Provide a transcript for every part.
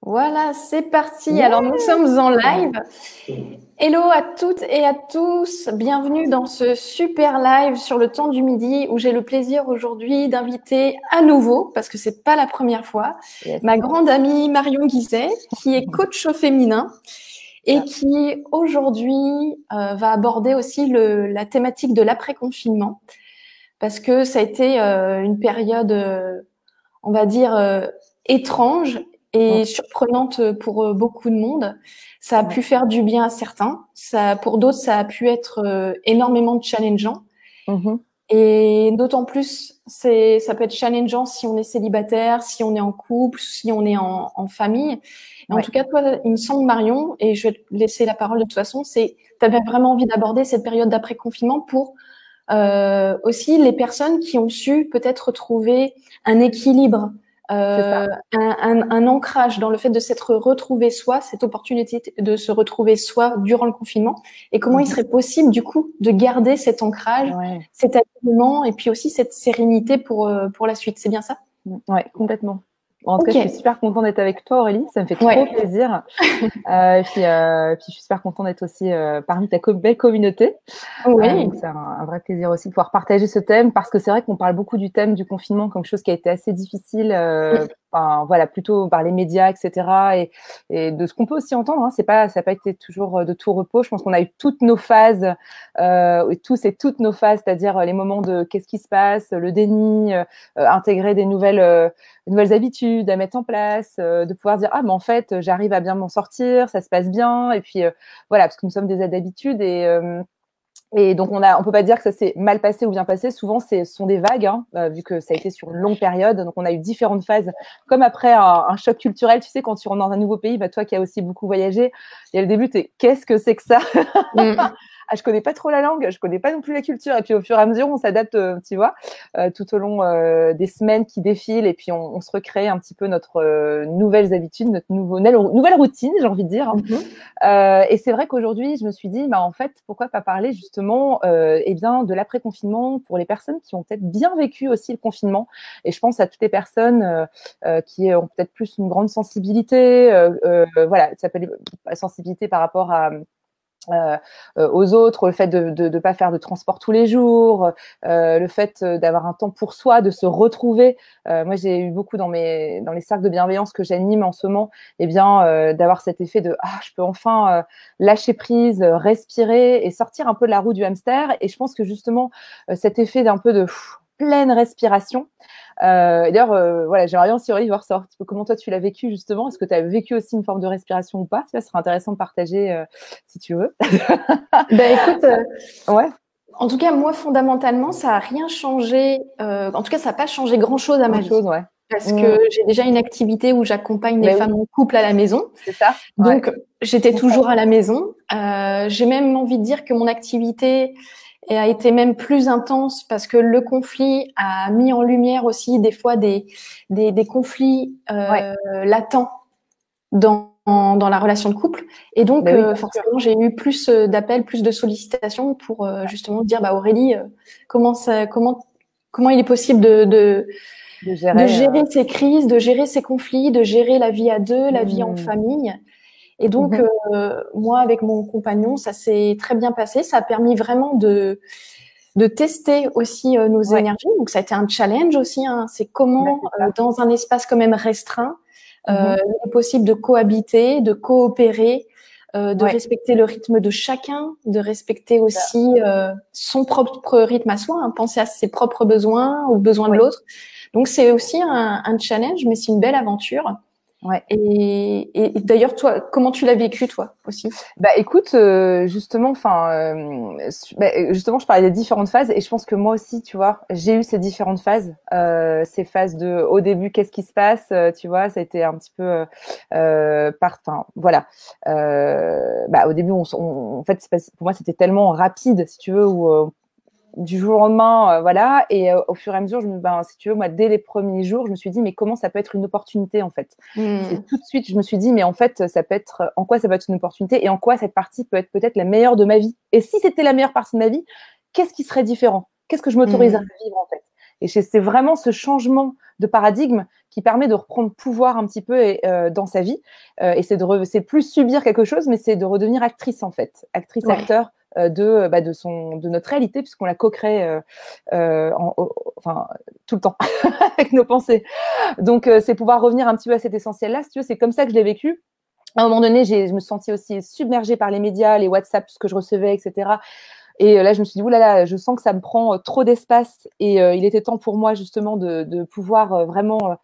Voilà, c'est parti. Yeah. Alors, nous sommes en live. Hello à toutes et à tous. Bienvenue dans ce super live sur le temps du midi où j'ai le plaisir aujourd'hui d'inviter à nouveau, parce que c'est pas la première fois, ma grande amie Marion Guizet, qui est coach au féminin et qui aujourd'hui va aborder aussi la thématique de l'après-confinement, parce que ça a été une période, on va dire, étrange et surprenante pour beaucoup de monde. Ça a pu faire du bien à certains. Pour d'autres, ça a pu être énormément challengeant. Et d'autant plus, ça peut être challengeant si on est célibataire, si on est en couple, si on est en famille. Et en tout cas, toi, il me semble, Marion, et je vais te laisser la parole de toute façon, tu avais vraiment envie d'aborder cette période d'après-confinement pour aussi les personnes qui ont su peut-être retrouver un équilibre, un ancrage dans le fait de s'être retrouvé soi, cette opportunité de se retrouver soi durant le confinement, et comment il serait possible du coup de garder cet ancrage, cet alignement et puis aussi cette sérénité pour la suite. C'est bien ça? Ouais, complètement. En tout cas, je suis super contente d'être avec toi, Aurélie. Ça me fait trop plaisir. Et puis, je suis super contente d'être aussi parmi ta belle communauté. Donc, c'est un vrai plaisir aussi de pouvoir partager ce thème, parce que c'est vrai qu'on parle beaucoup du thème du confinement comme quelque chose qui a été assez difficile, voilà, plutôt par les médias, etc. Et de ce qu'on peut aussi entendre, hein, ça n'a pas été toujours de tout repos. Je pense qu'on a eu toutes nos phases, tous et toutes nos phases, c'est-à-dire les moments de qu'est-ce qui se passe, le déni, intégrer des nouvelles habitudes à mettre en place, de pouvoir dire mais en fait j'arrive à bien m'en sortir, ça se passe bien, et puis voilà, parce que nous sommes des aides d'habitude, et donc on peut pas dire que ça s'est mal passé ou bien passé. Souvent ce sont des vagues, hein, vu que ça a été sur une longue période. Donc on a eu différentes phases, comme après un choc culturel. Tu sais, quand tu rentres dans un nouveau pays, toi qui as aussi beaucoup voyagé, il y a le début, qu'est-ce que c'est que ça? Je connais pas trop la langue, je connais pas non plus la culture, et puis au fur et à mesure on s'adapte, tu vois, tout au long des semaines qui défilent, et puis on se recrée un petit peu notre nouvelles habitudes, notre nouvelle routine, j'ai envie de dire. Et c'est vrai qu'aujourd'hui je me suis dit, en fait, pourquoi pas parler justement bien de l'après-confinement pour les personnes qui ont peut-être bien vécu aussi le confinement. Et je pense à toutes les personnes qui ont peut-être plus une grande sensibilité, voilà, ça s'appelle la sensibilité par rapport aux autres, le fait de pas faire de transport tous les jours, le fait d'avoir un temps pour soi, de se retrouver. Moi, j'ai eu beaucoup dans les cercles de bienveillance que j'anime en ce moment, d'avoir cet effet de je peux enfin lâcher prise, respirer et sortir un peu de la roue du hamster. Et je pense que justement cet effet d'un peu de pleine respiration. D'ailleurs, voilà, j'aimerais bien aussi voir ça, un petit peu comment toi tu l'as vécu justement. Est-ce que tu as vécu aussi une forme de respiration ou pas? Ça serait intéressant de partager si tu veux. Écoute, en tout cas, moi, fondamentalement, ça n'a rien changé. En tout cas, ça n'a pas changé grand-chose à ma vie. Parce que j'ai déjà une activité où j'accompagne les femmes en couple à la maison. C'est ça. Donc, j'étais toujours à la maison. J'ai même envie de dire que mon activité a été même plus intense, parce que le conflit a mis en lumière aussi des fois des conflits latents dans la relation de couple. Et donc, forcément, j'ai eu plus d'appels, plus de sollicitations pour justement dire, Aurélie, comment il est possible de gérer ces crises, de gérer ces conflits, de gérer la vie à deux, la vie en famille. Et donc, moi, avec mon compagnon, ça s'est très bien passé. Ça a permis vraiment de tester aussi nos énergies. Donc, ça a été un challenge aussi. Hein. C'est comment, dans un espace quand même restreint, il est possible de cohabiter, de coopérer, de respecter le rythme de chacun, de respecter aussi son propre rythme à soi, hein, penser à ses propres besoins, aux besoins de l'autre. Donc, c'est aussi un challenge, mais c'est une belle aventure. Et d'ailleurs, toi, comment tu l'as vécu, toi, aussi? Écoute, justement, je parlais des différentes phases, et je pense que moi aussi, tu vois, j'ai eu ces différentes phases, ces phases au début, qu'est-ce qui se passe, tu vois, ça a été un petit peu, voilà. Au début, en fait, pour moi, c'était tellement rapide, si tu veux, où du jour au lendemain, voilà. Et au fur et à mesure, si tu veux, moi, dès les premiers jours, je me suis dit, mais comment ça peut être une opportunité, en fait? C'est tout de suite, je me suis dit, mais en fait, en quoi ça peut être une opportunité, et en quoi cette partie peut être peut-être la meilleure de ma vie? Et si c'était la meilleure partie de ma vie, qu'est-ce qui serait différent? Qu'est-ce que je m'autoriserais à vivre, en fait? Et c'est vraiment ce changement de paradigme qui permet de reprendre pouvoir un petit peu dans sa vie. Et c'est plus subir quelque chose, mais c'est de redevenir actrice, en fait. Actrice, acteur de notre réalité, puisqu'on la co-crée enfin, tout le temps avec nos pensées. Donc, c'est pouvoir revenir un petit peu à cet essentiel-là. Si tu veux, c'est comme ça que je l'ai vécu. À un moment donné, je me sentais aussi submergée par les médias, les WhatsApp, tout ce que je recevais, etc. Et là, je me suis dit, oulala, je sens que ça me prend trop d'espace et il était temps pour moi justement de pouvoir vraiment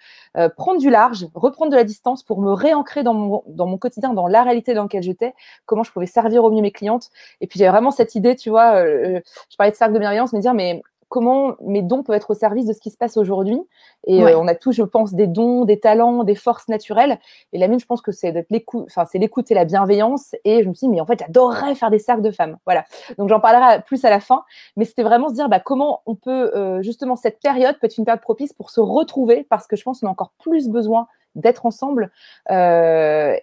prendre du large, reprendre de la distance pour me réancrer dans mon quotidien, dans la réalité dans laquelle j'étais, comment je pouvais servir au mieux mes clientes. Et puis, j'avais vraiment cette idée, tu vois, je parlais de cercle de bienveillance, me dire, mais comment mes dons peuvent être au service de ce qui se passe aujourd'hui. Et on a tous, je pense, des dons, des talents, des forces naturelles. Et la mienne, je pense que c'est l'écoute et la bienveillance. Et je me suis dit, mais en fait, j'adorerais faire des cercles de femmes. Voilà. Donc, j'en parlerai plus à la fin. Mais c'était vraiment se dire, comment on peut, justement, cette période peut être une période propice pour se retrouver, parce que je pense qu'on a encore plus besoin d'être ensemble et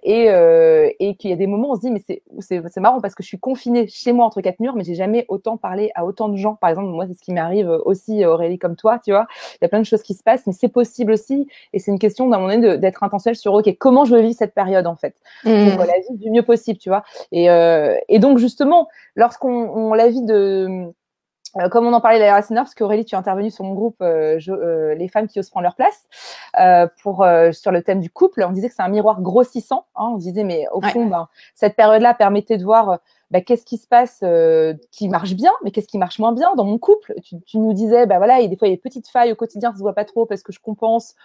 qu'il y a des moments où on se dit mais c'est marrant parce que je suis confinée chez moi entre quatre murs, mais j'ai jamais autant parlé à autant de gens. Par exemple, moi c'est ce qui m'arrive aussi, Aurélie, comme toi, tu vois, il y a plein de choses qui se passent, mais c'est possible aussi, et c'est une question d'un moment donné d'être intentionnel sur ok, comment je vis cette période en fait pour la vivre du mieux possible, tu vois, et donc justement lorsqu'on la vit comme on en parlait la racine, parce qu'Aurélie, tu es intervenue sur mon groupe Les femmes qui osent prendre leur place sur le thème du couple. On disait que c'est un miroir grossissant. On disait, mais au fond, cette période-là permettait de voir qu'est-ce qui se passe qui marche bien, mais qu'est-ce qui marche moins bien dans mon couple. Tu nous disais, voilà, des fois, il y a des petites failles au quotidien, ça se voit pas trop parce que je compense.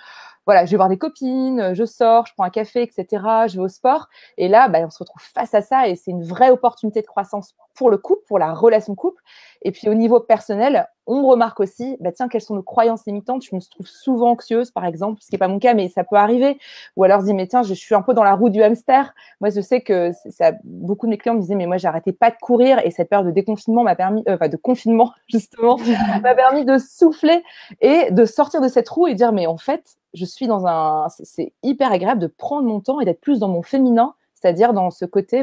Voilà, je vais voir des copines, je sors, je prends un café, etc. Je vais au sport. Et là, on se retrouve face à ça et c'est une vraie opportunité de croissance pour le couple, pour la relation couple. Et puis, au niveau personnel, on remarque aussi, tiens, quelles sont nos croyances limitantes. Je me trouve souvent anxieuse, par exemple, ce qui n'est pas mon cas, mais ça peut arriver. Ou alors, je dis, mais tiens, je suis un peu dans la roue du hamster. Moi, je sais que beaucoup de mes clients me disaient, mais moi, j'arrêtais pas de courir. Et cette période de déconfinement m'a permis, de confinement, justement, m'a permis de souffler et de sortir de cette roue et dire, mais en fait, je suis c'est hyper agréable de prendre mon temps et d'être plus dans mon féminin, c'est-à-dire dans ce côté,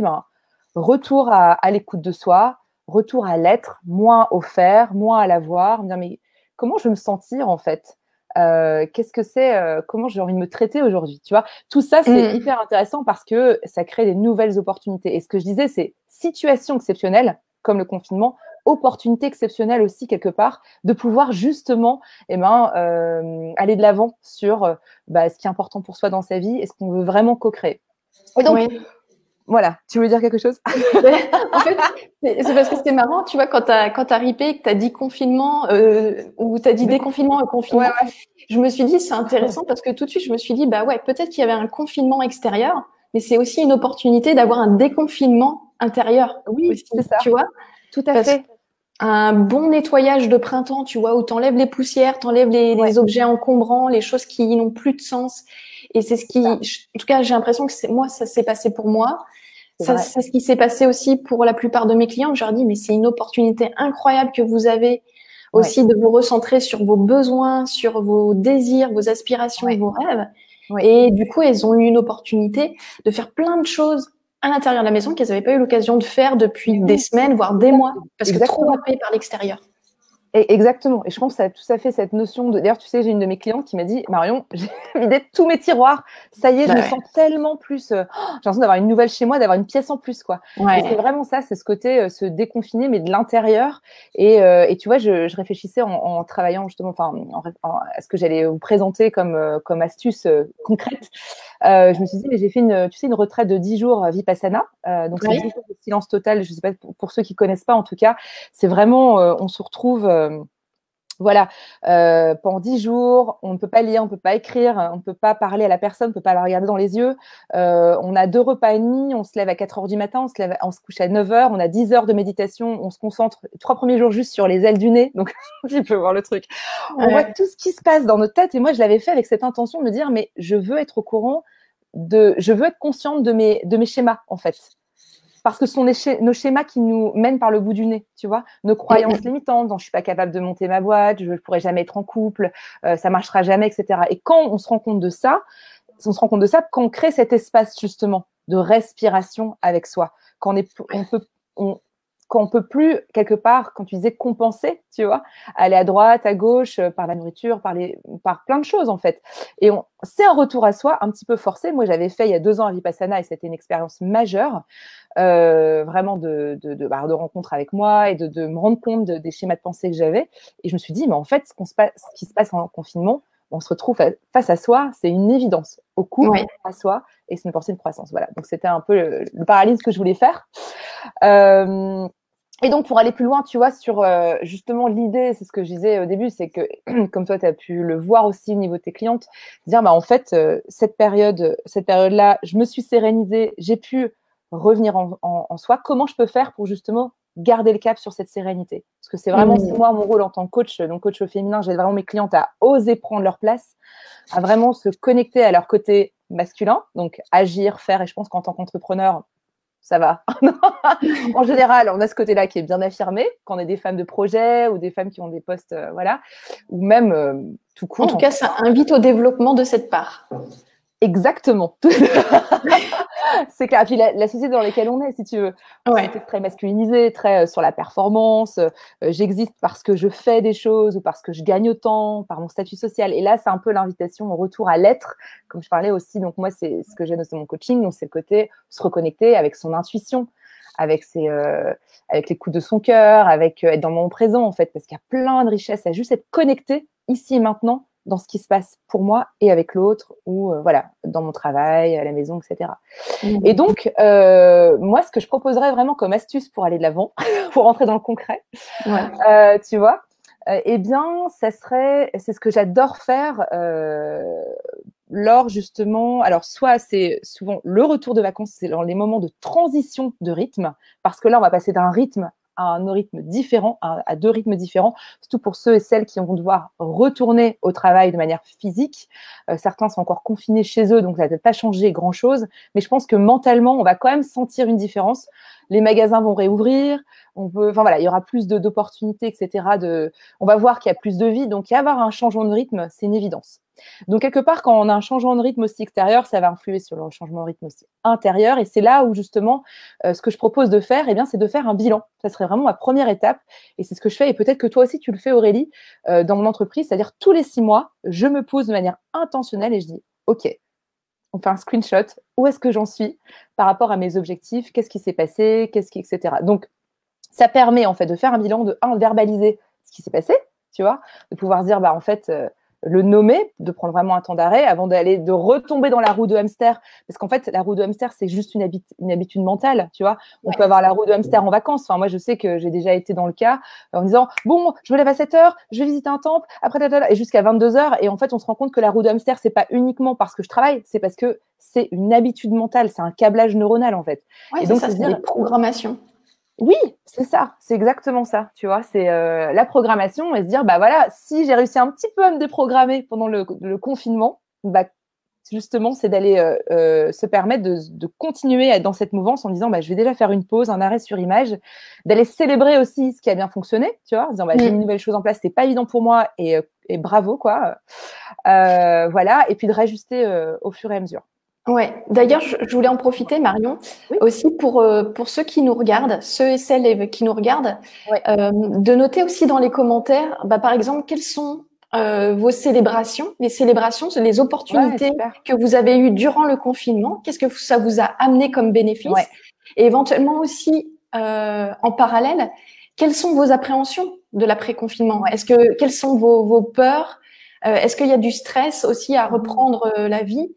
retour à l'écoute de soi, retour à l'être, moins au faire, moins à l'avoir, me dire, mais comment je veux me sentir en fait, qu'est-ce que c'est, comment j'ai envie de me traiter aujourd'hui, tu vois, tout ça c'est hyper intéressant parce que ça crée des nouvelles opportunités. Et ce que je disais, c'est situation exceptionnelle comme le confinement, opportunité exceptionnelle aussi quelque part de pouvoir justement aller de l'avant sur ce qui est important pour soi dans sa vie et ce qu'on veut vraiment co-créer. Et donc, voilà, tu veux dire quelque chose? En fait, c'est parce que c'est marrant, tu vois, quand t'as ripé, que t'as dit confinement ou t'as dit déconfinement et confinement, je me suis dit c'est intéressant parce que tout de suite je me suis dit peut-être qu'il y avait un confinement extérieur, mais c'est aussi une opportunité d'avoir un déconfinement intérieur. Oui, aussi, c'est ça. Tu vois, tout à fait. Un bon nettoyage de printemps, tu vois, où t'enlèves les poussières, t'enlèves les objets encombrants, les choses qui n'ont plus de sens. Et c'est ce qui, en tout cas, j'ai l'impression que ça s'est passé pour moi. C'est ce qui s'est passé aussi pour la plupart de mes clients. Je leur dis, mais c'est une opportunité incroyable que vous avez aussi de vous recentrer sur vos besoins, sur vos désirs, vos aspirations et vos rêves. Et du coup, elles ont eu une opportunité de faire plein de choses à l'intérieur de la maison qu'elles n'avaient pas eu l'occasion de faire depuis des semaines, voire des mois, parce que trop happées par l'extérieur. Exactement. Et je pense que ça a tout à fait cette notion de... D'ailleurs, tu sais, j'ai une de mes clientes qui m'a dit, Marion, j'ai vidé tous mes tiroirs. Ça y est, je me sens tellement plus... j'ai l'impression d'avoir une nouvelle chez moi, d'avoir une pièce en plus, quoi. Et c'est vraiment ça, c'est ce côté se déconfiner, mais de l'intérieur. Et tu vois, je réfléchissais en travaillant justement, à ce que j'allais vous présenter comme astuce concrète. Je me suis dit, mais j'ai fait une retraite de 10 jours Vipassana. Donc, c'est 10 jours de silence total. Je ne sais pas, pour ceux qui ne connaissent pas, en tout cas, c'est vraiment, on se retrouve, pendant 10 jours, on ne peut pas lire, on ne peut pas écrire, on ne peut pas parler à la personne, on ne peut pas la regarder dans les yeux. On a 2 repas et demi, on se lève à 4 heures du matin, on se couche à 9 heures, on a 10 heures de méditation, on se concentre 3 premiers jours juste sur les ailes du nez. Donc, tu peux voir le truc. On voit tout ce qui se passe dans notre tête. Et moi, je l'avais fait avec cette intention de me dire, mais je veux être au courant je veux être consciente de mes schémas, en fait. Parce que ce sont nos schémas qui nous mènent par le bout du nez, tu vois, nos croyances limitantes, je suis pas capable de monter ma boîte, je pourrai jamais être en couple, ça marchera jamais, etc. Et quand on se rend compte de ça, quand on crée cet espace justement de respiration avec soi, quand quand on peut plus, quelque part, quand tu disais compenser, tu vois, aller à droite, à gauche, par la nourriture, par plein de choses, en fait. Et c'est un retour à soi un petit peu forcé. Moi, j'avais fait il y a 2 ans à Vipassana et c'était une expérience majeure, vraiment de rencontre avec moi et de me rendre compte des schémas de pensée que j'avais. Et je me suis dit, mais en fait, ce qui se passe en confinement, on se retrouve face à soi, c'est une évidence. Au couple, à soi, et c'est une pensée de croissance. Voilà. Donc, c'était un peu le parallèle que je voulais faire. Et donc, pour aller plus loin, tu vois, sur justement l'idée, c'est ce que je disais au début, c'est que, comme toi, tu as pu le voir aussi au niveau de tes clientes, dire, bah, en fait, cette période-là, je me suis sérénisée, j'ai pu revenir en soi. Comment je peux faire pour justement garder le cap sur cette sérénité? Parce que c'est vraiment, c'est moi, mon rôle en tant que coach, donc coach au féminin, j'aide vraiment mes clientes à oser prendre leur place, à vraiment se connecter à leur côté masculin, donc agir, faire, et je pense qu'en tant qu'entrepreneur, ça va. En général, on a ce côté-là qui est bien affirmé, quand on est des femmes de projet ou des femmes qui ont des postes, voilà, ou même tout court. En tout cas, ça invite au développement de cette part. Exactement. C'est clair. Et puis la société dans laquelle on est, si tu veux, c'est très masculinisé, très sur la performance. J'existe parce que je fais des choses ou parce que je gagne autant, par mon statut social. Et là, c'est un peu l'invitation au retour à l'être, comme je parlais aussi. Donc moi, c'est ce que j'aime dans mon coaching. Donc c'est le côté se reconnecter avec son intuition, avec l'écoute de son cœur, avec être dans le moment présent en fait, parce qu'il y a plein de richesses à juste être connecté ici et maintenant dans ce qui se passe pour moi et avec l'autre, ou voilà, dans mon travail, à la maison, etc. Et donc, moi, ce que je proposerais vraiment comme astuce pour aller de l'avant, pour rentrer dans le concret, tu vois, eh bien, c'est ce que j'adore faire lors justement, alors soit c'est souvent le retour de vacances, c'est dans les moments de transition de rythme, parce que là, on va passer d'un rythme à un rythme différent, à 2 rythmes différents, surtout pour ceux et celles qui vont devoir retourner au travail de manière physique. Certains sont encore confinés chez eux, donc ça va peut-être pas changer grand-chose, mais je pense que mentalement, on va quand même sentir une différence. Les magasins vont réouvrir, enfin voilà, il y aura plus d'opportunités, etc. On va voir qu'il y a plus de vie, donc y avoir un changement de rythme, c'est une évidence. Donc, quelque part, quand on a un changement de rythme aussi extérieur, ça va influer sur le changement de rythme aussi intérieur. Et c'est là où, justement, ce que je propose de faire, eh bien, c'est de faire un bilan. Ça serait vraiment ma première étape. Et c'est ce que je fais. Et peut-être que toi aussi, tu le fais, Aurélie, dans mon entreprise. C'est-à-dire, tous les 6 mois, je me pose de manière intentionnelle et je dis, OK, on fait un screenshot. Où est-ce que j'en suis par rapport à mes objectifs? Qu'est-ce qui s'est passé? etc. Donc, ça permet, en fait, de faire un bilan, de verbaliser ce qui s'est passé, tu vois, de pouvoir se dire, bah, en fait, le nommer, de prendre vraiment un temps d'arrêt avant de retomber dans la roue de hamster. Parce qu'en fait, la roue de hamster, c'est juste une habitude mentale, tu vois. On peut avoir la roue de hamster en vacances. Enfin, moi, je sais que j'ai déjà été dans le cas en disant, bon, je me lève à 7 heures, je vais visiter un temple, après, et jusqu'à 22 heures. Et en fait, on se rend compte que la roue de hamster, c'est pas uniquement parce que je travaille, c'est parce que c'est une habitude mentale, c'est un câblage neuronal, en fait. Ouais, et donc, ça, c'est des programmations. Oui, c'est ça, c'est exactement ça, tu vois, c'est la programmation et se dire, bah voilà, si j'ai réussi un petit peu à me déprogrammer pendant le confinement, bah justement, c'est d'aller se permettre de continuer à être dans cette mouvance en disant, bah je vais déjà faire une pause, un arrêt sur image, d'aller célébrer aussi ce qui a bien fonctionné, tu vois, en disant, bah j'ai une nouvelle chose en place, c'était pas évident pour moi et bravo, quoi, voilà, et puis de réajuster au fur et à mesure. Ouais. D'ailleurs, je voulais en profiter, Marion, aussi pour ceux qui nous regardent, ceux et celles qui nous regardent, de noter aussi dans les commentaires, bah, par exemple, quelles sont vos célébrations, les opportunités que vous avez eues durant le confinement. Qu'est-ce que ça vous a amené comme bénéfice? Et éventuellement aussi, en parallèle, quelles sont vos appréhensions de l'après-confinement? Quelles sont vos peurs? Est-ce qu'il y a du stress aussi à reprendre la vie?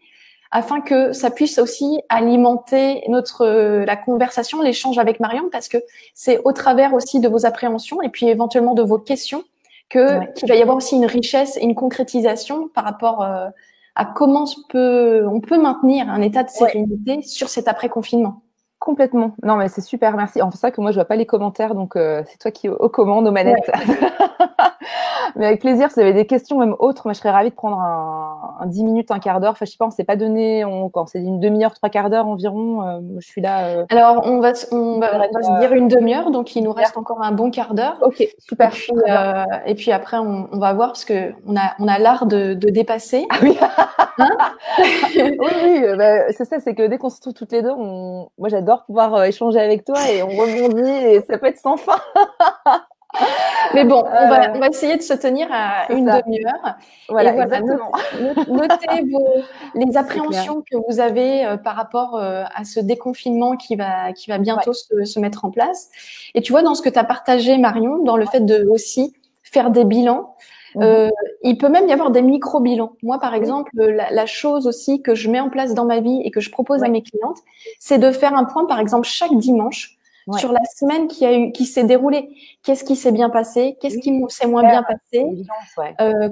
Afin que ça puisse aussi alimenter la conversation, l'échange avec Marion, parce que c'est au travers aussi de vos appréhensions et puis éventuellement de vos questions qu'il va y avoir aussi une richesse et une concrétisation par rapport à comment on peut maintenir un état de sérénité sur cet après-confinement. Complètement. Non, mais c'est super, merci. En fait, c'est ça que moi, je vois pas les commentaires, donc c'est toi qui es aux commandes, aux manettes. Mais avec plaisir, si vous avez des questions même autres, moi je serais ravie de prendre un 10 minutes, un quart d'heure. Enfin, je sais pas, on s'est pas donné, quand c'est une demi-heure, 3 quarts d'heure environ. Je suis là. Alors, on va se dire une demi-heure, donc il nous reste encore un bon quart d'heure. Ok, super. Et puis après, on va voir parce que on a l'art de dépasser. Ah oui. Hein oui, bah, c'est ça, c'est que dès qu'on se trouve toutes les deux, moi j'adore pouvoir échanger avec toi et on rebondit et ça peut être sans fin. Mais bon, on va essayer de se tenir à une demi-heure. Voilà, et voilà, exactement. Notez les appréhensions que vous avez par rapport à ce déconfinement qui va bientôt se mettre en place. Et tu vois, dans ce que tu as partagé, Marion, dans le fait de aussi faire des bilans, il peut même y avoir des micro-bilans. Moi, par exemple, la chose aussi que je mets en place dans ma vie et que je propose à mes clientes, c'est de faire un point, par exemple, chaque dimanche, sur la semaine qui s'est déroulée. Qu'est-ce qui s'est bien passé? Qu'est-ce qui s'est moins bien passé?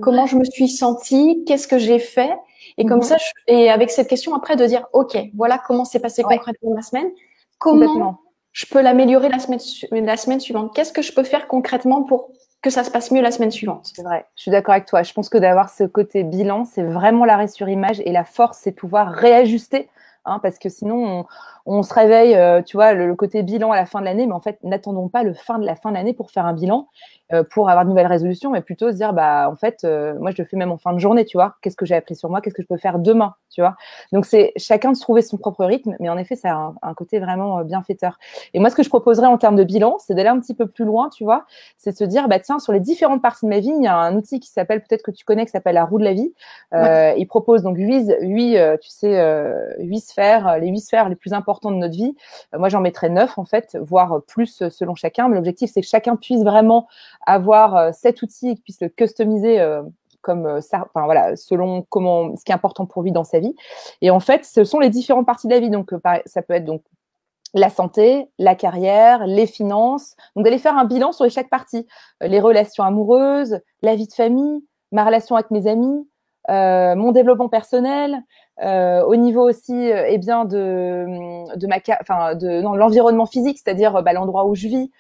Comment je me suis sentie? Qu'est-ce que j'ai fait? Et comme ça, et avec cette question après de dire, OK, voilà comment s'est passé concrètement ma semaine. Comment je peux l'améliorer la semaine suivante? Qu'est-ce que je peux faire concrètement pour que ça se passe mieux la semaine suivante? C'est vrai. Je suis d'accord avec toi. Je pense que d'avoir ce côté bilan, c'est vraiment l'arrêt sur image et la force, c'est pouvoir réajuster. Parce que sinon, on se réveille, tu vois, le côté bilan à la fin de l'année, mais en fait, n'attendons pas la fin de l'année pour faire un bilan, pour avoir de nouvelles résolutions, mais plutôt se dire, bah, en fait, moi, je le fais même en fin de journée, tu vois. Qu'est-ce que j'ai appris sur moi? Qu'est-ce que je peux faire demain, tu vois? Donc, c'est chacun de trouver son propre rythme, mais en effet, ça a un côté vraiment bienfaiteur. Et moi, ce que je proposerais en termes de bilan, c'est d'aller un petit peu plus loin, tu vois. C'est de se dire, bah, tiens, sur les différentes parties de ma vie, il y a un outil qui s'appelle, peut-être que tu connais, qui s'appelle la roue de la vie. Il propose donc 8 sphères, les 8 sphères les plus importantes de notre vie. Moi, j'en mettrais 9 en fait, voire plus selon chacun. Mais l'objectif, c'est que chacun puisse vraiment avoir cet outil et qu'il puisse le customiser comme ça, enfin voilà, selon ce qui est important pour lui dans sa vie. Et en fait, ce sont les différentes parties de la vie. Donc, ça peut être donc la santé, la carrière, les finances. Donc, d'aller faire un bilan sur chaque partie. Les relations amoureuses, la vie de famille, ma relation avec mes amis, mon développement personnel, au niveau aussi de l'environnement physique, c'est-à-dire l'endroit où je vis,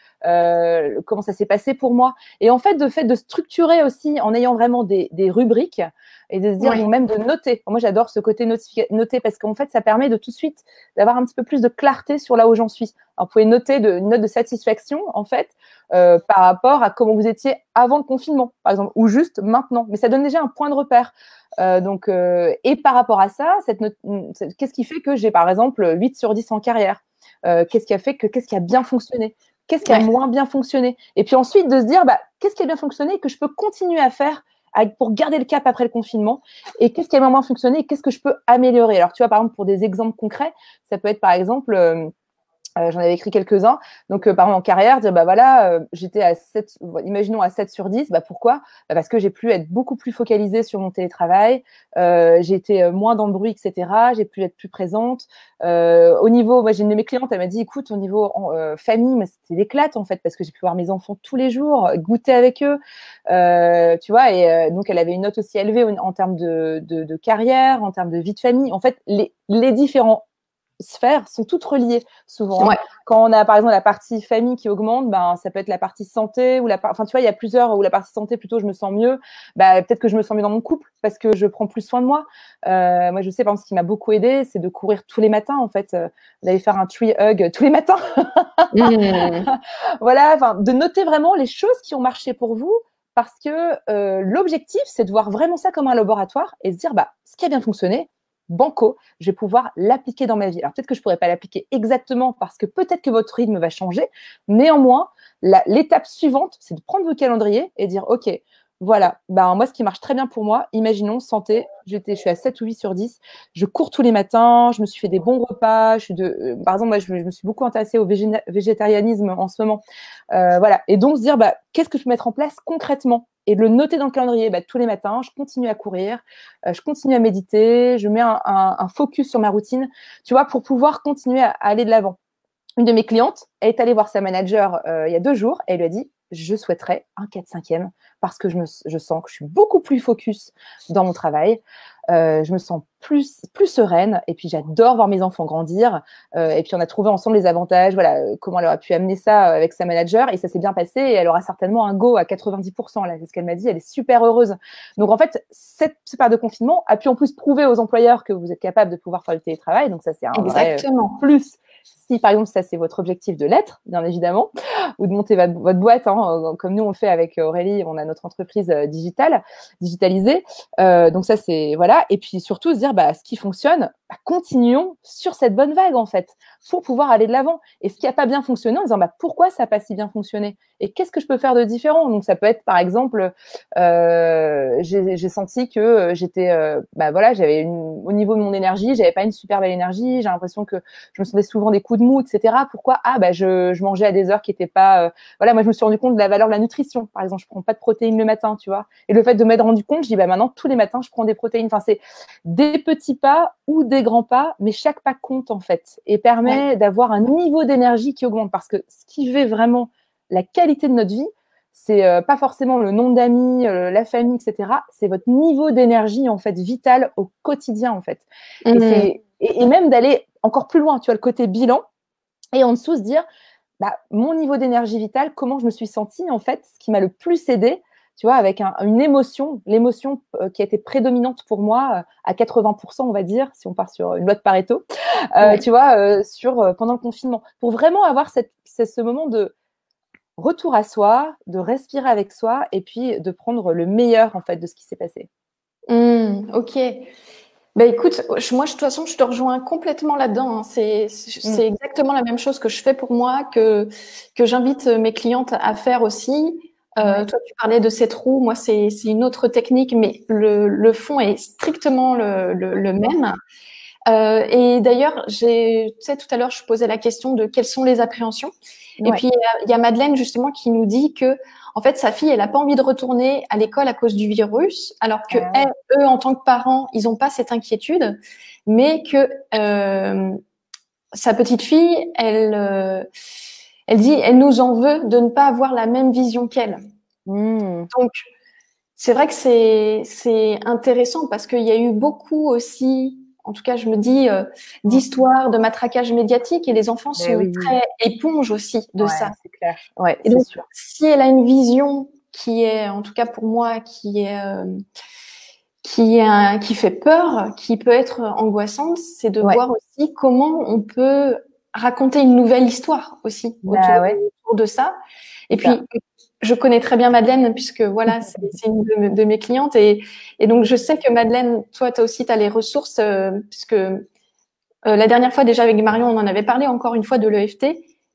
comment ça s'est passé pour moi. Et en fait, de structurer aussi en ayant vraiment des rubriques et de se dire, bon, même de noter. Moi, j'adore ce côté noter parce qu'en fait, ça permet de tout de suite d'avoir un petit peu plus de clarté sur là où j'en suis. Alors, vous pouvez noter une note de satisfaction, en fait, par rapport à comment vous étiez avant le confinement, par exemple, ou juste maintenant. Mais ça donne déjà un point de repère. Et par rapport à ça, qu'est-ce qui fait que j'ai, par exemple, 8 sur 10 en carrière? Qu'est-ce qui a bien fonctionné? Qu'est-ce qui a moins bien fonctionné? Et puis ensuite, de se dire, qu'est-ce qui a bien fonctionné et que je peux continuer à faire pour garder le cap après le confinement? Et qu'est-ce qui a moins fonctionné et qu'est-ce que je peux améliorer? Alors, tu vois, par exemple, pour des exemples concrets, ça peut être, par exemple, j'en avais écrit quelques-uns. Donc, par exemple, en carrière, dire, j'étais à 7, imaginons à 7 sur 10. Pourquoi? Parce que j'ai pu être beaucoup plus focalisée sur mon télétravail. J'ai été moins dans le bruit, etc. J'ai pu être plus présente. Au niveau, moi, j'ai une de mes clientes, elle m'a dit, écoute, au niveau famille, mais c'était l'éclate, en fait, parce que j'ai pu voir mes enfants tous les jours, goûter avec eux. Tu vois, et donc, elle avait une note aussi élevée en termes de carrière, en termes de vie de famille. En fait, les différents sphères sont toutes reliées souvent. Quand on a par exemple la partie famille qui augmente, ça peut être la partie santé ou enfin tu vois, il y a plusieurs, ou la partie santé plutôt, je me sens mieux. Peut-être que je me sens mieux dans mon couple parce que je prends plus soin de moi. Moi, je sais par exemple, ce qui m'a beaucoup aidé, c'est de courir tous les matins en fait, d'aller faire un tree hug tous les matins. Voilà, enfin de noter vraiment les choses qui ont marché pour vous. Parce que l'objectif, c'est de voir vraiment ça comme un laboratoire et se dire, ce qui a bien fonctionné, banco, je vais pouvoir l'appliquer dans ma vie. Alors peut-être que je pourrais pas l'appliquer exactement parce que peut-être que votre rythme va changer. Néanmoins, l'étape suivante, c'est de prendre vos calendriers et dire, OK, voilà, moi, ce qui marche très bien pour moi, imaginons, santé, je suis à 7 ou 8 sur 10, je cours tous les matins, je me suis fait des bons repas, par exemple, moi, je me suis beaucoup intéressée au végétarianisme en ce moment. Voilà, et donc se dire, qu'est-ce que je peux mettre en place concrètement? Et de le noter dans le calendrier, tous les matins, je continue à courir, je continue à méditer, je mets un focus sur ma routine, tu vois, pour pouvoir continuer à aller de l'avant. Une de mes clientes, elle est allée voir sa manager il y a 2 jours et elle lui a dit, je souhaiterais un 4/5e parce que je sens que je suis beaucoup plus focus dans mon travail. Je me sens plus sereine et puis j'adore voir mes enfants grandir. Et puis on a trouvé ensemble les avantages, voilà, comment elle aura pu amener ça avec sa manager et ça s'est bien passé et elle aura certainement un go à 90%. Là, c'est ce qu'elle m'a dit, elle est super heureuse. Donc en fait, cette période de confinement a pu en plus prouver aux employeurs que vous êtes capable de pouvoir faire le télétravail. Donc ça, c'est un vrai plus. Si, par exemple, ça, c'est votre objectif de l'être, bien évidemment, ou de monter votre boîte, hein, comme nous, on le fait avec Aurélie, on a notre entreprise digitalisée. Donc ça, c'est, voilà. Et puis, surtout, se dire, ce qui fonctionne, continuons sur cette bonne vague, en fait, pour pouvoir aller de l'avant. Et ce qui n'a pas bien fonctionné, en disant, pourquoi ça n'a pas si bien fonctionné? Et qu'est-ce que je peux faire de différent? Donc, ça peut être, par exemple, j'ai senti que j'étais, voilà, au niveau de mon énergie, j'avais pas une super belle énergie. J'ai l'impression que je me sentais souvent des coups de mou, etc. Pourquoi? Je mangeais à des heures qui n'étaient pas… voilà, moi, je me suis rendu compte de la valeur de la nutrition. Par exemple, je prends pas de protéines le matin, tu vois. Et le fait de m'être rendu compte, je dis, maintenant, tous les matins, je prends des protéines. Enfin, c'est des petits pas ou des grands pas, mais chaque pas compte, en fait, et permet d'avoir un niveau d'énergie qui augmente. Parce que ce qui fait vraiment la qualité de notre vie, c'est pas forcément le nombre d'amis, la famille, etc. C'est votre niveau d'énergie, en fait, vital au quotidien, en fait. Et même d'aller encore plus loin, tu vois, le côté bilan. Et en dessous, se dire, mon niveau d'énergie vitale, comment je me suis sentie, en fait, ce qui m'a le plus aidé, tu vois, avec une émotion, l'émotion qui a été prédominante pour moi à 80%, on va dire, si on part sur une loi de Pareto, tu vois, pendant le confinement. Pour vraiment avoir ce moment de retour à soi, de respirer avec soi et puis de prendre le meilleur, en fait, de ce qui s'est passé. Ok. Écoute, moi, de toute façon, je te rejoins complètement là-dedans. Hein. C'est exactement la même chose que je fais pour moi, que j'invite mes clientes à faire aussi. Toi, tu parlais de cette roue. Moi, c'est une autre technique, mais le fond est strictement le même. Et d'ailleurs, tu sais, tout à l'heure, je posais la question de quelles sont les appréhensions. Et puis, il y a Madeleine, justement, qui nous dit que, en fait, sa fille, elle n'a pas envie de retourner à l'école à cause du virus, alors que eux, en tant que parents, ils n'ont pas cette inquiétude, mais que sa petite fille, elle dit, elle nous en veut de ne pas avoir la même vision qu'elle. Donc, c'est vrai que c'est intéressant parce qu'il y a eu beaucoup aussi, en tout cas, je me dis, d'histoires, de matraquage médiatique et les enfants sont très éponges aussi de ça. C'est clair. Ouais, et donc, sûr. Si elle a une vision qui est, en tout cas pour moi, qui fait peur, qui peut être angoissante, c'est de voir aussi comment on peut raconter une nouvelle histoire aussi autour de ça. Et puis, je connais très bien Madeleine puisque voilà, c'est une de mes clientes et donc je sais que Madeleine, toi, aussi, tu as les ressources puisque la dernière fois déjà avec Marion, on en avait parlé encore une fois de l'EFT,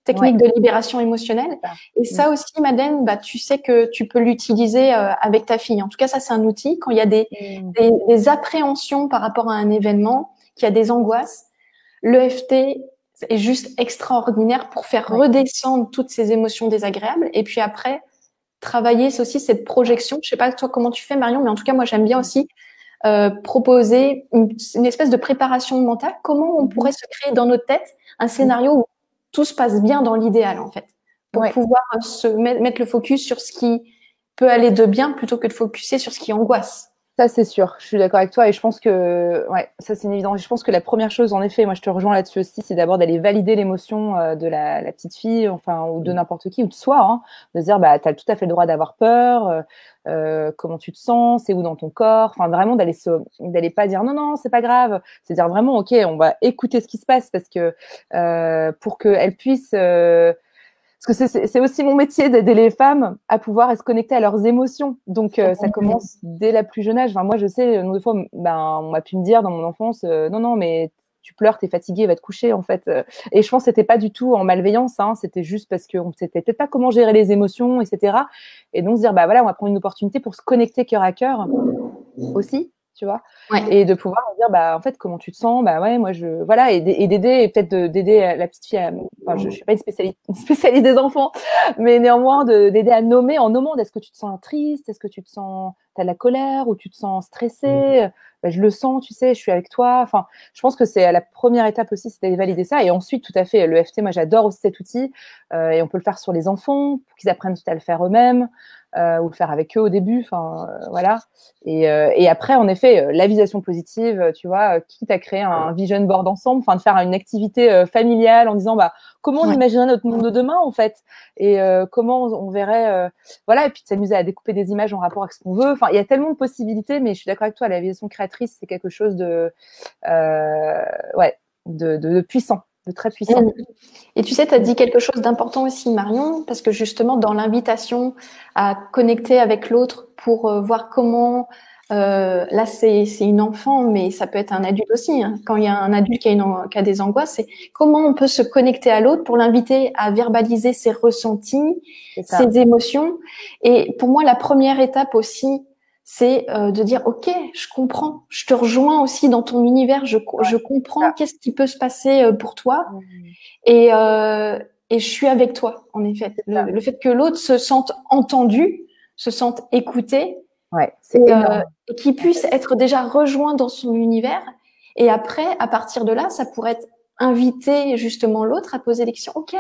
technique de libération émotionnelle. Et ça aussi, Madeleine, tu sais que tu peux l'utiliser avec ta fille. En tout cas, ça, c'est un outil. Quand il y a des appréhensions par rapport à un événement, qu'il y a des angoisses, l'EFT est juste extraordinaire pour faire redescendre toutes ces émotions désagréables. Et puis après, travailler aussi cette projection. Je sais pas toi comment tu fais, Marion, mais en tout cas, moi, j'aime bien aussi proposer une espèce de préparation mentale. Comment on pourrait se créer dans notre tête un scénario où tout se passe bien dans l'idéal, en fait, pour pouvoir se mettre le focus sur ce qui peut aller de bien plutôt que de focuser sur ce qui angoisse. Ça, c'est sûr. Je suis d'accord avec toi et je pense que, ça, c'est une évidence. Je pense que la première chose, en effet, moi, je te rejoins là-dessus aussi, c'est d'abord d'aller valider l'émotion de la petite fille, enfin, ou de n'importe qui, ou de soi, hein, de se dire, t'as tout à fait le droit d'avoir peur, comment tu te sens, c'est où dans ton corps, enfin, vraiment d'aller pas dire non, c'est pas grave, c'est dire vraiment, ok, on va écouter ce qui se passe parce que, pour qu'elle puisse, parce que c'est aussi mon métier d'aider les femmes à pouvoir se connecter à leurs émotions. Donc, ça commence dès la plus jeune âge. Enfin, moi, je sais, des fois, on m'a pu me dire dans mon enfance, non, mais tu pleures, t'es fatiguée, va te coucher, en fait. Et je pense que c'était pas du tout en malveillance, hein, c'était juste parce qu'on ne savait peut-être pas comment gérer les émotions, etc. Et donc, se dire, voilà, on va prendre une opportunité pour se connecter cœur à cœur aussi. Tu vois, et de pouvoir dire, en fait, comment tu te sens, moi, voilà, et d'aider, et peut-être d'aider la petite fille je suis pas une spécialiste des enfants, mais néanmoins, d'aider à nommer, en nommant, est-ce que tu te sens triste, est-ce que tu te sens, t'as de la colère, ou tu te sens stressé, je le sens, tu sais, je suis avec toi. Enfin, je pense que c'est la première étape aussi, c'est de valider ça. Et ensuite, tout à fait, le FT, moi, j'adore aussi cet outil. Et on peut le faire sur les enfants pour qu'ils apprennent tout à le faire eux-mêmes. Ou le faire avec eux au début, enfin voilà. Et après, en effet, la visualisation positive, tu vois, quitte à créer un vision board ensemble, enfin de faire une activité familiale en disant comment on imaginerait notre monde de demain en fait, et comment on verrait, voilà, et puis de s'amuser à découper des images en rapport avec ce qu'on veut. Enfin, il y a tellement de possibilités, mais je suis d'accord avec toi, la visualisation créatrice, c'est quelque chose de de puissant. De très puissant. Et tu sais, tu as dit quelque chose d'important aussi, Marion, parce que justement, dans l'invitation à connecter avec l'autre pour voir comment, là, c'est une enfant, mais ça peut être un adulte aussi. Hein. Quand il y a un adulte qui a des angoisses, c'est comment on peut se connecter à l'autre pour l'inviter à verbaliser ses ressentis, ses émotions. Et pour moi, la première étape aussi, c'est de dire ok, je comprends, je te rejoins aussi dans ton univers, je comprends qu'est-ce qui peut se passer pour toi et je suis avec toi en effet. Le fait que l'autre se sente entendu, se sente écouté, et qu'il puisse être déjà rejoint dans son univers. Et après, à partir de là, ça pourrait être inviter justement l'autre à poser des questions. Ok,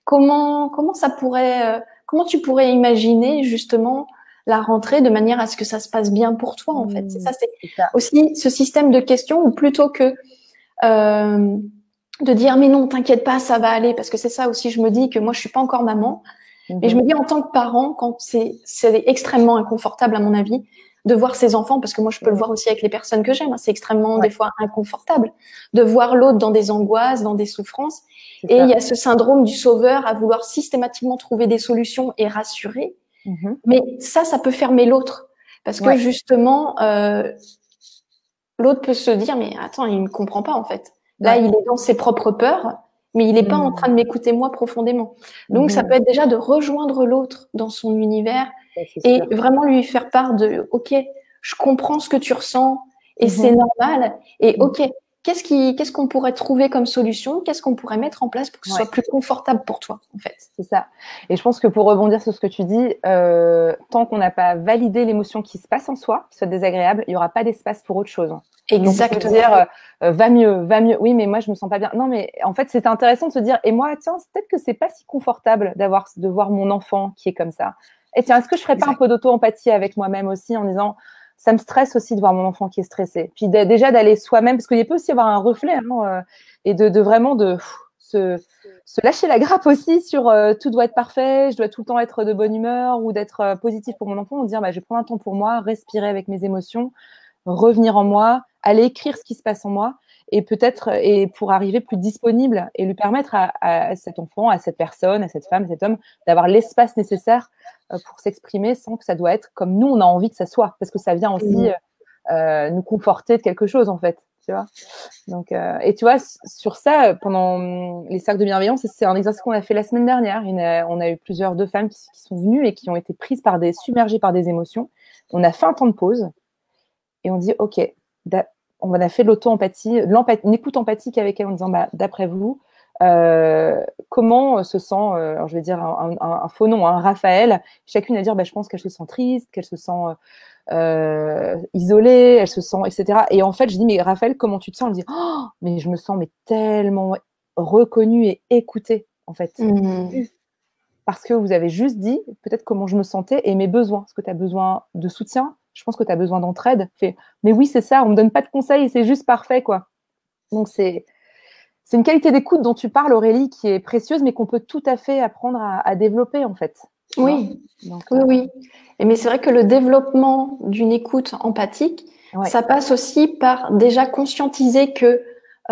comment ça pourrait, comment tu pourrais imaginer justement la rentrée de manière à ce que ça se passe bien pour toi, en fait. C'est ça. Aussi ce système de questions où plutôt que de dire mais non, t'inquiète pas, ça va aller, parce que c'est ça aussi, je me dis que moi, je suis pas encore maman, mais je me dis en tant que parent, quand c'est extrêmement inconfortable à mon avis, de voir ses enfants, parce que moi, je peux le voir aussi avec les personnes que j'aime, hein, c'est extrêmement des fois inconfortable de voir l'autre dans des angoisses, dans des souffrances, et il y a ce syndrome du sauveur à vouloir systématiquement trouver des solutions et rassurer. Mais ça peut fermer l'autre. Parce que justement, l'autre peut se dire, mais attends, il ne me comprend pas en fait. Là, il est dans ses propres peurs, mais il n'est pas en train de m'écouter moi profondément. Donc, ça peut être déjà de rejoindre l'autre dans son univers et vraiment lui faire part de, ok, je comprends ce que tu ressens et c'est normal. Et ok, qu'est-ce qu'on pourrait trouver comme solution? Qu'est-ce qu'on pourrait mettre en place pour que ce soit plus confortable pour toi, en fait? C'est ça. Et je pense que pour rebondir sur ce que tu dis, tant qu'on n'a pas validé l'émotion qui se passe en soi, qui soit désagréable, il n'y aura pas d'espace pour autre chose. Exactement. Donc, dire, va mieux. Oui, mais moi, je me sens pas bien. Non, mais en fait, c'était intéressant de se dire, et moi, tiens, peut-être que c'est pas si confortable de voir mon enfant qui est comme ça. Et tiens, est-ce que je ferais pas un peu d'auto-empathie avec moi-même aussi en disant, ça me stresse aussi de voir mon enfant qui est stressé. Puis déjà d'aller soi-même, parce qu'il peut aussi y avoir un reflet, hein, et de vraiment se lâcher la grappe aussi sur tout doit être parfait, je dois tout le temps être de bonne humeur ou d'être positif pour mon enfant, dire je vais prendre un temps pour moi, respirer avec mes émotions, revenir en moi, aller écrire ce qui se passe en moi et peut-être et pour arriver plus disponible et lui permettre à cet enfant, à cette personne, à cette femme, à cet homme d'avoir l'espace nécessaire pour s'exprimer sans que ça doit être comme nous on a envie que ça soit, parce que ça vient aussi nous conforter de quelque chose en fait. Tu vois. Donc, et tu vois, sur ça, pendant les cercles de bienveillance, c'est un exercice qu'on a fait la semaine dernière. On a eu deux femmes qui sont venues et qui ont été prises submergées par des émotions. On a fait un temps de pause et on dit, OK, on a fait de l'auto-empathie, une écoute empathique avec elle en disant, d'après vous, comment se sent, alors je vais dire un faux nom, hein, Raphaël, chacune à dire, je pense qu'elle se sent triste, qu'elle se sent isolée, elle se sent, etc. Et en fait, je dis, mais Raphaël, comment tu te sens? Elle me dit, oh, mais je me sens tellement reconnue et écoutée, en fait. Parce que vous avez juste dit, peut-être comment je me sentais et mes besoins. Est-ce que tu as besoin de soutien? Je pense que tu as besoin d'entraide. Mais oui, c'est ça, on me donne pas de conseils et c'est juste parfait, quoi. Donc, c'est une qualité d'écoute dont tu parles, Aurélie, qui est précieuse, mais qu'on peut tout à fait apprendre à développer, en fait. Oui, oui. Mais c'est vrai que le développement d'une écoute empathique, ça passe aussi par déjà conscientiser que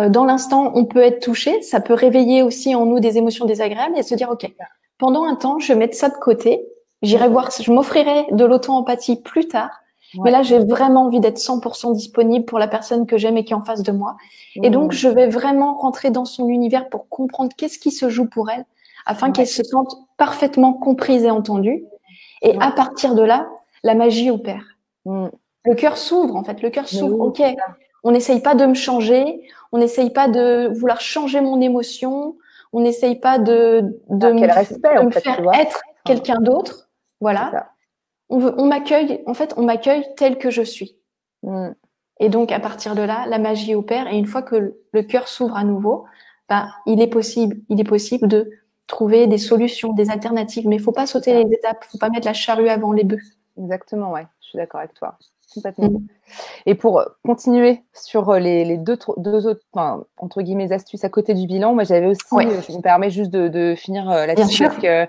dans l'instant, on peut être touché. Ça peut réveiller aussi en nous des émotions désagréables et se dire, OK, pendant un temps, je vais mettre ça de côté. J'irai voir, je m'offrirai de l'auto-empathie plus tard. Mais là, j'ai vraiment envie d'être 100% disponible pour la personne que j'aime et qui est en face de moi. Et donc, je vais vraiment rentrer dans son univers pour comprendre qu'est-ce qui se joue pour elle, afin qu'elle se sente parfaitement comprise et entendue. Et à partir de là, la magie opère. Le cœur s'ouvre, en fait. Le cœur s'ouvre. OK, on n'essaye pas de me changer. On n'essaye pas de vouloir changer mon émotion. On n'essaye pas de me faire être quelqu'un d'autre. Voilà. On m'accueille, en fait, on m'accueille tel que je suis. Et donc, à partir de là, la magie opère. Et une fois que le cœur s'ouvre à nouveau, il est possible de trouver des solutions, des alternatives. Mais il faut pas sauter les étapes. Il faut pas mettre la charrue avant les bœufs. Exactement, ouais. Je suis d'accord avec toi. Complètement. Et pour continuer sur les deux autres, entre guillemets, astuces à côté du bilan, moi, j'avais aussi, je me permets juste de finir là-dessus parce que,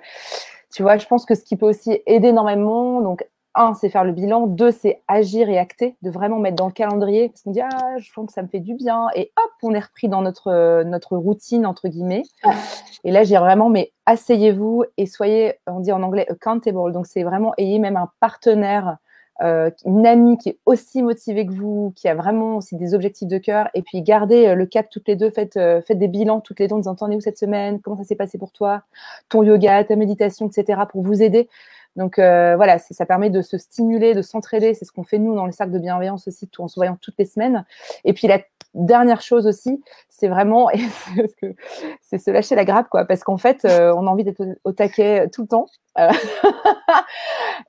tu vois, je pense que ce qui peut aussi aider énormément, donc, 1, c'est faire le bilan. 2, c'est agir et acter, de vraiment mettre dans le calendrier parce qu'on dit, ah, je sens que ça me fait du bien. Et hop, on est repris dans notre routine, entre guillemets. Et là, j'ai vraiment, mais asseyez-vous et soyez, on dit en anglais, accountable. Donc, c'est vraiment, ayez même un partenaire, une amie qui est aussi motivée que vous, qui a vraiment aussi des objectifs de cœur, et puis gardez le cap toutes les deux, faites des bilans toutes les deux en disant, t'en es où cette semaine, comment ça s'est passé pour toi, ton yoga, ta méditation, etc., pour vous aider. Donc voilà, ça permet de se stimuler, de s'entraider. C'est ce qu'on fait nous dans le cercle de bienveillance aussi, en se voyant toutes les semaines. Et puis la dernière chose aussi, c'est vraiment, c'est se lâcher la grappe, quoi, parce qu'en fait, on a envie d'être au taquet tout le temps.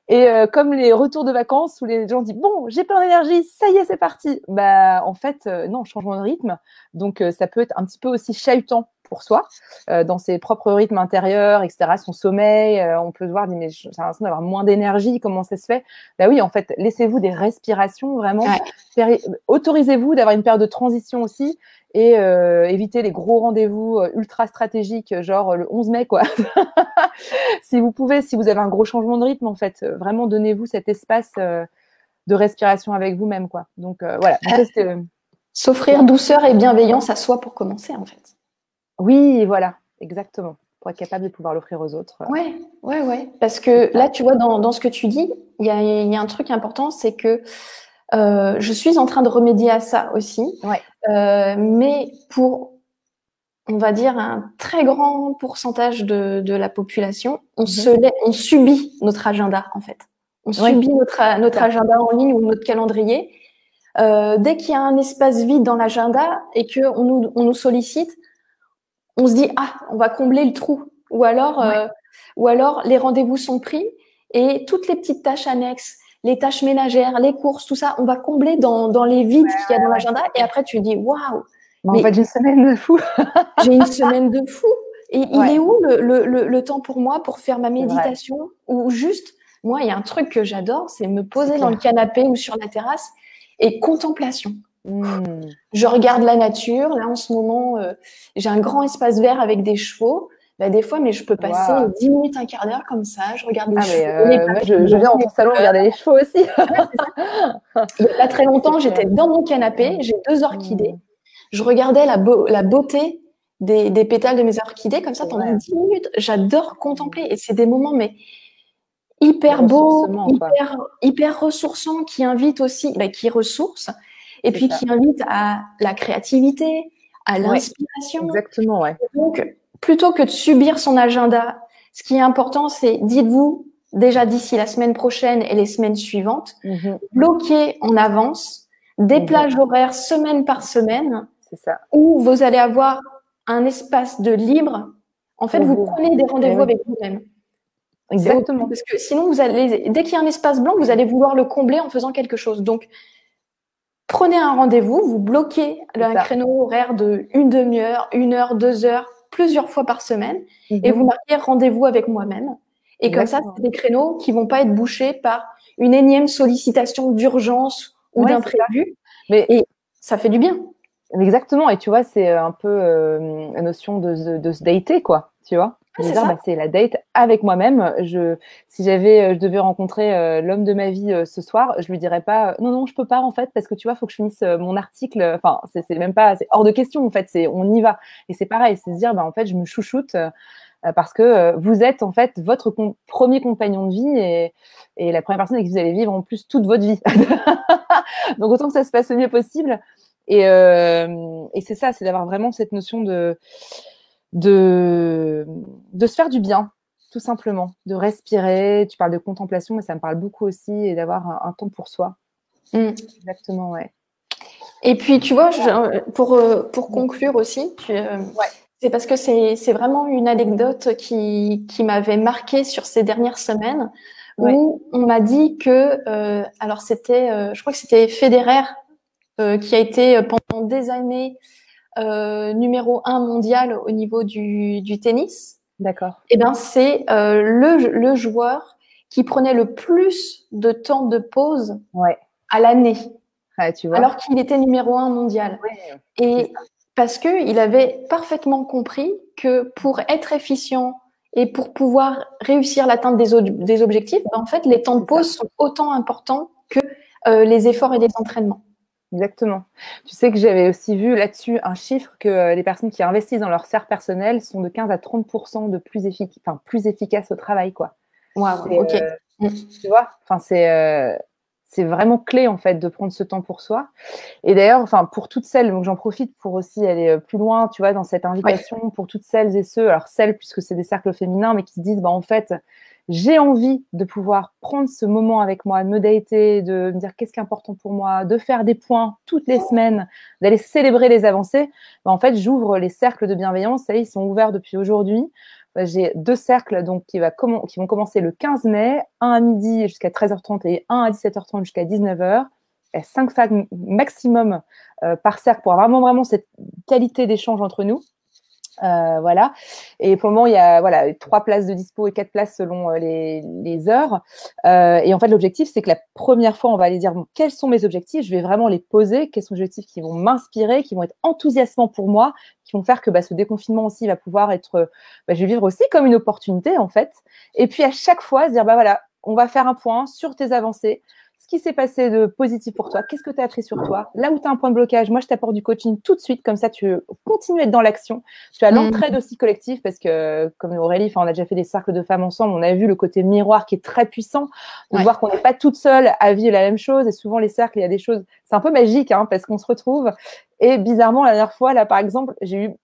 Et comme les retours de vacances où les gens disent bon, j'ai plein d'énergie, ça y est, c'est parti. Bah en fait, non, changement de rythme. Donc ça peut être un petit peu aussi chahutant pour soi, dans ses propres rythmes intérieurs, etc. Son sommeil, on peut se voir, dire mais j'ai l'impression d'avoir moins d'énergie. Comment ça se fait? Bah oui, en fait, laissez-vous des respirations vraiment. Autorisez-vous d'avoir une période de transition aussi. Et éviter les gros rendez-vous ultra stratégiques, genre le 11 mai, quoi. Si vous pouvez, si vous avez un gros changement de rythme, en fait, vraiment donnez-vous cet espace de respiration avec vous-même, quoi. Donc, voilà. S'offrir douceur et bienveillance à soi pour commencer, en fait. Oui, voilà, exactement. Pour être capable de pouvoir l'offrir aux autres. Ouais. Parce que là, tu vois, dans ce que tu dis, il y a un truc important, c'est que je suis en train de remédier à ça aussi. Mais pour, on va dire, un très grand pourcentage de la population, on subit notre agenda, en fait. On subit notre agenda en ligne ou notre calendrier. Dès qu'il y a un espace vide dans l'agenda et qu'on nous sollicite, on se dit « Ah, on va combler le trou ». Ou alors les rendez-vous sont pris et toutes les petites tâches annexes, les tâches ménagères, les courses, tout ça, on va combler dans les vides qu'il y a dans l'agenda. Et après, tu dis, waouh! Mais en fait, j'ai une semaine de fou. J'ai une semaine de fou. Et il est où le temps pour moi pour faire ma méditation? Ou juste, moi, il y a un truc que j'adore, c'est me poser dans le canapé ou sur la terrasse et contemplation. Je regarde la nature. Là, en ce moment, j'ai un grand espace vert avec des chevaux. Des fois, mais je peux passer 10 minutes, un quart d'heure comme ça. Je regarde les chevaux. Moi, je viens dans ton salon regarder les chevaux aussi. Il n'y a pas très longtemps, j'étais dans mon canapé. J'ai 2 orchidées. Je regardais la beauté des pétales de mes orchidées comme ça pendant 10 minutes. J'adore contempler. Et c'est des moments mais hyper beaux, hyper ressourçants qui invitent aussi, qui ressourcent. Et puis qui invitent à la créativité, à l'inspiration. Exactement, Donc, plutôt que de subir son agenda, ce qui est important, c'est, dites-vous, déjà d'ici la semaine prochaine et les semaines suivantes, bloquez en avance des plages horaires semaine par semaine, où vous allez avoir un espace de libre. En fait, vous prenez des rendez-vous avec vous-même. Exactement. Parce que sinon, dès qu'il y a un espace blanc, vous allez vouloir le combler en faisant quelque chose. Donc, prenez un rendez-vous, vous bloquez un créneau horaire de 1 demi-heure, 1 heure, 2 heures, plusieurs fois par semaine, et vous marquez rendez-vous avec moi-même. Et comme ça, c'est des créneaux qui vont pas être bouchés par une énième sollicitation d'urgence ou d'imprévu. Et ça fait du bien. Exactement. Et tu vois, c'est un peu la notion de se dater, quoi. Tu vois? C'est la date avec moi-même. Si je devais rencontrer l'homme de ma vie ce soir, je lui dirais pas non, je peux pas en fait parce que tu vois, faut que je finisse mon article. Enfin, c'est même pas, c'est hors de question en fait. On y va. Et c'est pareil, c'est se dire en fait, je me chouchoute parce que vous êtes en fait votre premier compagnon de vie et la première personne avec qui vous allez vivre en plus toute votre vie. Donc autant que ça se passe le mieux possible. Et c'est ça, c'est d'avoir vraiment cette notion de se faire du bien, tout simplement, de respirer. Tu parles de contemplation, mais ça me parle beaucoup aussi, et d'avoir un temps pour soi. Exactement, Et puis, tu vois, pour conclure aussi, c'est parce que c'est vraiment une anecdote qui m'avait marquée sur ces dernières semaines, où on m'a dit que, alors je crois que c'était Federer qui a été pendant des années numéro 1 mondial au niveau du tennis. D'accord. Et ben c'est le joueur qui prenait le plus de temps de pause à l'année, tu vois. alors qu'il était numéro 1 mondial. Et parce que il avait parfaitement compris que pour être efficient et pour pouvoir réussir l'atteinte des objectifs, en fait, les temps de pause sont autant importants que les efforts et les entraînements. Exactement. Tu sais que j'avais aussi vu là-dessus un chiffre que les personnes qui investissent dans leur sphère personnelle sont de 15 à 30% de plus efficaces au travail, quoi. Wow, ok. Tu vois, c'est vraiment clé en fait de prendre ce temps pour soi. Et d'ailleurs, pour toutes celles, donc j'en profite pour aussi aller plus loin, tu vois, dans cette invitation pour toutes celles et ceux, alors celles puisque c'est des cercles féminins, mais qui se disent, en fait, j'ai envie de pouvoir prendre ce moment avec moi, de me dater, de me dire qu'est-ce qui est important pour moi, de faire des points toutes les semaines, d'aller célébrer les avancées. En fait, j'ouvre les cercles de bienveillance. Ça y est, ils sont ouverts depuis aujourd'hui. J'ai 2 cercles donc qui vont commencer le 15 mai, un à midi jusqu'à 13h30 et un à 17h30 jusqu'à 19h. 5 femmes maximum par cercle pour avoir vraiment cette qualité d'échange entre nous. Voilà. Et pour le moment, il y a 3 places de dispo et 4 places selon les heures. Et en fait, l'objectif, c'est que la première fois, on va aller dire quels sont mes objectifs. Je vais vraiment les poser. Quels sont les objectifs qui vont m'inspirer, qui vont être enthousiasmants pour moi, qui vont faire que ce déconfinement aussi va pouvoir être, je vais vivre aussi comme une opportunité en fait. Et puis à chaque fois, se dire voilà, on va faire un point sur tes avancées. Ce qui s'est passé de positif pour toi, qu'est-ce que tu as appris sur toi, là où tu as un point de blocage, moi je t'apporte du coaching tout de suite, comme ça tu continues à être dans l'action. Tu as l'entraide aussi collective parce que comme Aurélie, on a déjà fait des cercles de femmes ensemble, on a vu le côté miroir qui est très puissant, de voir qu'on n'est pas toute seule à vivre la même chose. Et souvent les cercles, il y a des choses, c'est un peu magique parce qu'on se retrouve. Et bizarrement, la dernière fois, là par exemple, j'ai eu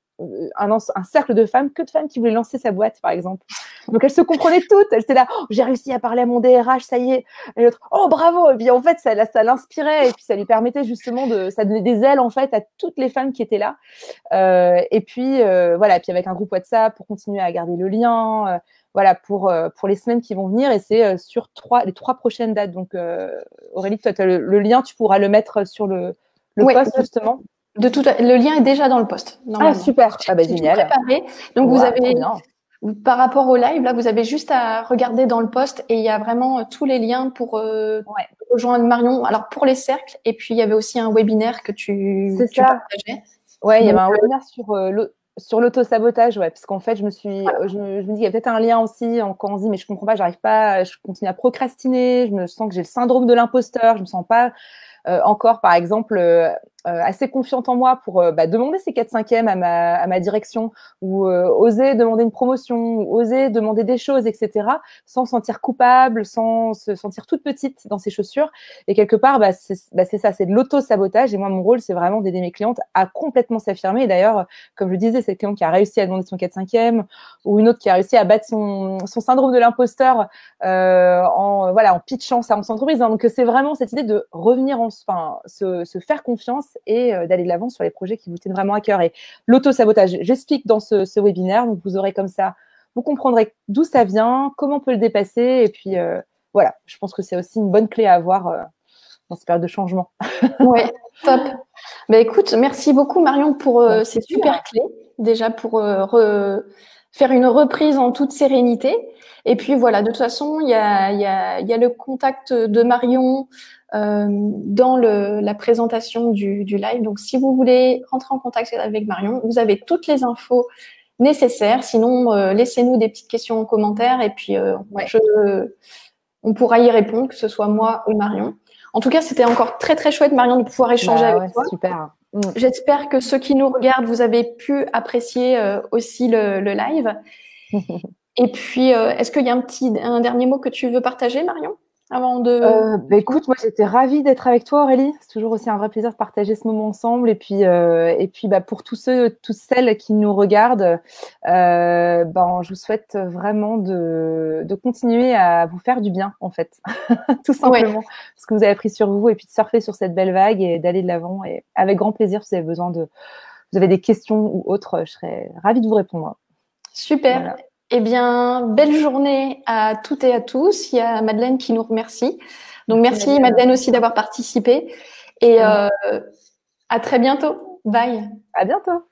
un cercle de femmes, que de femmes qui voulaient lancer sa boîte, par exemple. Donc, elles se comprenaient toutes. Elles étaient là, j'ai réussi à parler à mon DRH, ça y est. Et l'autre, oh, bravo. Et puis, en fait, ça l'inspirait. Et puis, ça lui permettait justement ça donnait des ailes, en fait, à toutes les femmes qui étaient là. Et puis, voilà. Et puis, avec un groupe WhatsApp pour continuer à garder le lien. Voilà, pour les semaines qui vont venir. Et c'est sur les 3 prochaines dates. Donc, Aurélie, toi, tu as le lien, tu pourras le mettre sur le post, justement. Le lien est déjà dans le post. Ah, super. Génial. Préparé. Donc, vous avez, par rapport au live, là, vous avez juste à regarder dans le post et il y a vraiment tous les liens pour rejoindre Marion. Alors, pour les cercles, et puis il y avait aussi un webinaire que tu partageais. Ouais, il y avait un webinaire sur l'auto-sabotage, parce qu'en fait, je me dis qu'il y a peut-être un lien aussi quand on se dit, mais je comprends pas, j'arrive pas, je continue à procrastiner, je me sens que j'ai le syndrome de l'imposteur, je me sens pas encore, par exemple, assez confiante en moi pour demander ces 4/5e à ma direction ou oser demander une promotion, ou oser demander des choses, etc., sans se sentir coupable, sans se sentir toute petite dans ses chaussures. Et quelque part, c'est ça, c'est de l'auto-sabotage. Et moi, mon rôle, c'est vraiment d'aider mes clientes à complètement s'affirmer. Et d'ailleurs, comme je disais, cette cliente qui a réussi à demander son 4/5e ou une autre qui a réussi à battre son syndrome de l'imposteur en pitchant ça en entreprise. Donc, c'est vraiment cette idée de revenir se faire confiance et d'aller de l'avant sur les projets qui vous tiennent vraiment à cœur. Et l'auto-sabotage, j'explique dans ce webinaire, donc vous aurez comme ça, vous comprendrez d'où ça vient, comment on peut le dépasser, et puis voilà, je pense que c'est aussi une bonne clé à avoir dans cette période de changement. Oui, top. Écoute, merci beaucoup Marion pour ces super clés, déjà pour faire une reprise en toute sérénité. Et puis voilà, de toute façon, il y a le contact de Marion dans la présentation du live. Donc, si vous voulez rentrer en contact avec Marion, vous avez toutes les infos nécessaires. Sinon, laissez-nous des petites questions en commentaire et puis on pourra y répondre, que ce soit moi ou Marion. En tout cas, c'était encore très, très chouette, Marion, de pouvoir échanger avec toi. Super. J'espère que ceux qui nous regardent, vous avez pu apprécier aussi le live. Et puis, est-ce qu'il y a un dernier mot que tu veux partager, Marion, avant de… écoute, moi j'étais ravie d'être avec toi, Aurélie. C'est toujours aussi un vrai plaisir de partager ce moment ensemble. Et puis pour tous toutes celles qui nous regardent, je vous souhaite vraiment de continuer à vous faire du bien, en fait, tout simplement, parce que vous avez pris sur vous et puis de surfer sur cette belle vague et d'aller de l'avant. Et avec grand plaisir, si vous avez vous avez des questions ou autres, je serais ravie de vous répondre. Super. Voilà. Eh bien, belle journée à toutes et à tous. Il y a Madeleine qui nous remercie. Donc, merci Madeleine aussi d'avoir participé. Et à très bientôt. Bye. À bientôt.